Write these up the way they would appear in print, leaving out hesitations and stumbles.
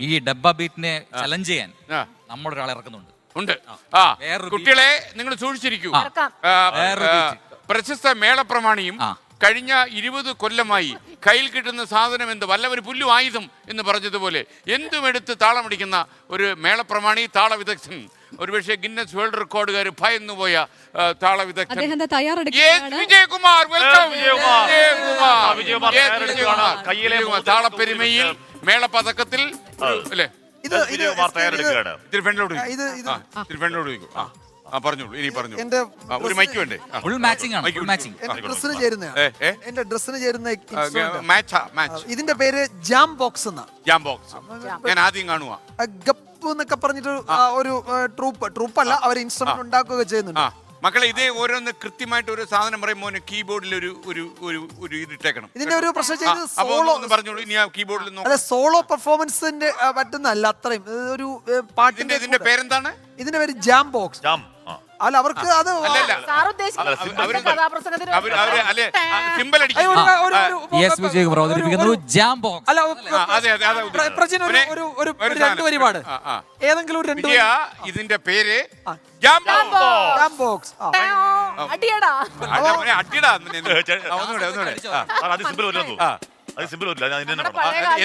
ഈ ഡബ്ബ ബീറ്റിനെ ചലഞ്ച് ചെയ്യാൻ നമ്മളൊരാളെ ഇറക്കുന്നുണ്ട്. കുട്ടികളെ നിങ്ങൾ സൂക്ഷിച്ചിരിക്കൂ. പ്രശസ്ത മേളപ്രമാണിയും കഴിഞ്ഞ 20 കൊല്ലമായി കയ്യിൽ കിട്ടുന്ന സാധനം എന്ത് വല്ലവര് പുല്ലും ആയുധം എന്ന് പറഞ്ഞതുപോലെ എന്തുമെടുത്ത് താളമടിക്കുന്ന ഒരു മേളപ്രമാണി, താള വിദഗ്ധൻ, ഒരുപക്ഷെ ഗിന്നസ് വേൾഡ് റെക്കോർഡുകാർ ഭയന്നുപോയ താള വിദഗ്ധൻ വിജയകുമാർ. വെൽക്കം വിജയകുമാർ. താളപ്പെരുമയിൽ മേളപതക്കത്തിൽ അല്ലേ? പറഞ്ഞോളൂ, ഇനി പറഞ്ഞു. ഒരു മൈക്ക് വേണ്ടേ? എന്റെ ഡ്രസ്സിന് ചേരുന്ന ഇതിന്റെ പേര് ജാം ബോക്സ് എന്നാ. ജാം ബോക്സ് ഞാൻ ആദ്യം കാണുക. ഗപ്പ് എന്നൊക്കെ പറഞ്ഞിട്ട് ഒരു ട്രൂപ്പല്ല, അവർ ഇൻസ്ട്രുമെന്റ് ഉണ്ടാക്കുകയൊക്കെ ചെയ്യുന്നുണ്ട്. മക്കളെ, ഇതേ ഓരോന്ന് കൃത്യമായിട്ട് ഒരു സാധനം പറയുമ്പോൾ കീബോർഡിൽ ഒരു ഇതിട്ടേക്കണം. ഇതിന്റെ ഒരു പ്രശ്നം പറഞ്ഞോളൂ. ഇനി കീബോർഡിൽ സോളോ പെർഫോമൻസിന്റെ പറ്റുന്നല്ല അത്രയും ഒരു പാട്ടിന്റെ. ഇതിന്റെ പേരെന്താണ്? ഇതിന്റെ പേര് ജാം ബോക്സ്. അല്ല, അവർക്ക് അത് രണ്ടുപരിപാട് ഏതെങ്കിലും ഒരു ഇതിന്റെ പേര്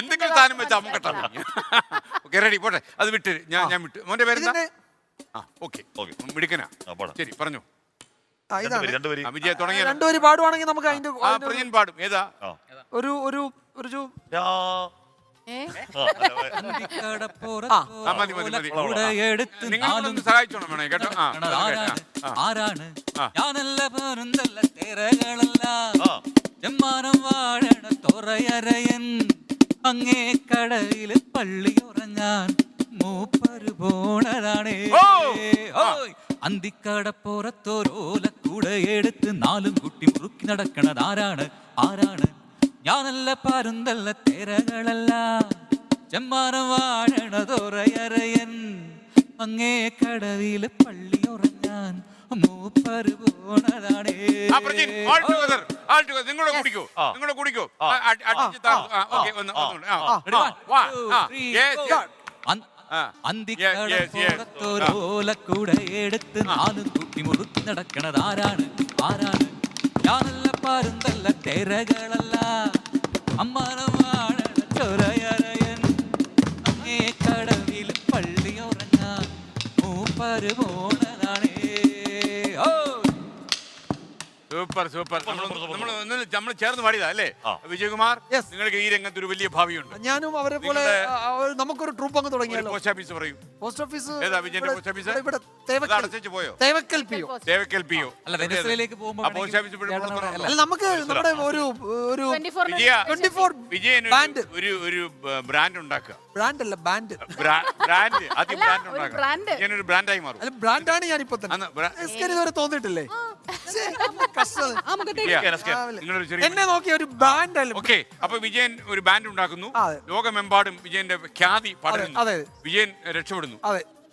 എന്തെങ്കിലും സാധനം വെച്ചാൽ അമ്മക്കട്ടെ. റെഡി, പോട്ടെ, അത് വിട്ട് ഞാൻ വിട്ടു. മോന്റെ പേര് മിടുക്കനാ. ശരി, പറഞ്ഞു. വിജയ തുടങ്ങിയ രണ്ടുപേര് പാടുവാണെങ്കിൽ നമുക്ക് അതിന്റെ പാടും. ഏതാ? ഒരു ഒരു ഒരു നിങ്ങളൊന്ന് സഹായിച്ചോണം വേണേ കേട്ടോ. ആരാണ് ഞാനല്ല പേരുന്തല്ല തിരകളല്ല ചെമ്മാനം വാഴണ തൊറയരയൻ അങ്ങേ കടയില് പള്ളി ഉറങ്ങാൻ മൂപ്പര് പോണതാണേ. അന്തിക്കടപ്പുറത്തോരോല കൂടെ എടുത്ത് 4 കുട്ടി മുറുക്കി നടക്കണത് ആരാണ്? ആരാണ്? ഞാനല്ല പരുന്തല്ല തിരകളല്ല ചെമ്മാനം വാഴണതൊറയറയൻ അങ്ങേ കടവില് പള്ളി ഉറങ്ങാൻ മൂപ്പര് പോണതാണേ. നിങ്ങളെ കുടിക്കോ, നിങ്ങളെ കുടിക്കോ. അന്തിക്കടപ്പുറത്തോരോലക്കൂടെ എടുത്ത് 4 കുട്ടി മുറുക്കി നടക്കണത് ആരാണ്? ആരാണ്? ഞാനല്ല പരുന്തല്ല തിരകളല്ല അമ്മാനമാണ് ചൊരയറയൻ അങ്ങേ കടവിൽ പള്ളി ഉറങ്ങാൻ മൂപ്പര് പോണതാണേ. Super super. നമ്മൾ ചേർന്ന് പാടിയതാ അല്ലേ വിജയകുമാർ? നിങ്ങൾക്ക് ഈ രംഗത്ത് ഒരു വലിയ ഭാവിയുണ്ട്. ഞാനും അവരെ പോലെ നമുക്കൊരു ട്രൂപ്പ് അങ്ങ് തുടങ്ങിയാലോ? പോസ്റ്റ് ഓഫീസ് പറയൂ. പോസ്റ്റ് ഓഫീസ് ഏതാ വിജയന്റെ പോസ്റ്റ് ഓഫീസ്? അടച്ചു പോയോ? തേവക്കൽ പിഒ. അല്ല, വെനസ്വേലയിലേക്ക് പോകുമ്പോൾ പോസ്റ്റ് ഓഫീസ് അല്ല, നമുക്ക് നമ്മുടെ ഒരു 24 വിജയൻ ഒരു ബ്രാൻഡ് ഉണ്ടാക്കുക. ബ്രാൻഡ് അല്ല, ബാൻഡ്. ബ്രാൻഡ് ആദ്യം ബ്രാൻഡ് ഉണ്ടാക്കുക. ഞാനൊരു ബ്രാൻഡായി മാറും. അല്ല, ബ്രാൻഡാണ് ഞാനിപ്പോ തന്നെ. ഇതുവരെ തോന്നിയിട്ടില്ലേ? എന്നെ നോക്കിയ ഒരു ബാൻഡ് അല്ല. ഓക്കെ, അപ്പൊ വിജയൻ ഒരു ബാൻഡ് ഉണ്ടാക്കുന്നു. ലോകമെമ്പാടും വിജയന്റെ ഖ്യാതി പടരുന്നു. വിജയൻ രക്ഷപ്പെടുന്നു.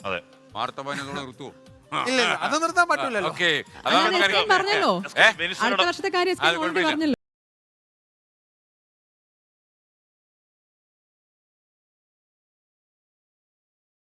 അതെ, വാർത്തവായനോട് നിർത്തുവോ? ഇല്ല, അത് നിർത്താൻ പറ്റൂലല്ലോ. ഓക്കെ, പറഞ്ഞല്ലോ അടുത്ത വർഷത്തെ കാര്യം പറഞ്ഞല്ലോ.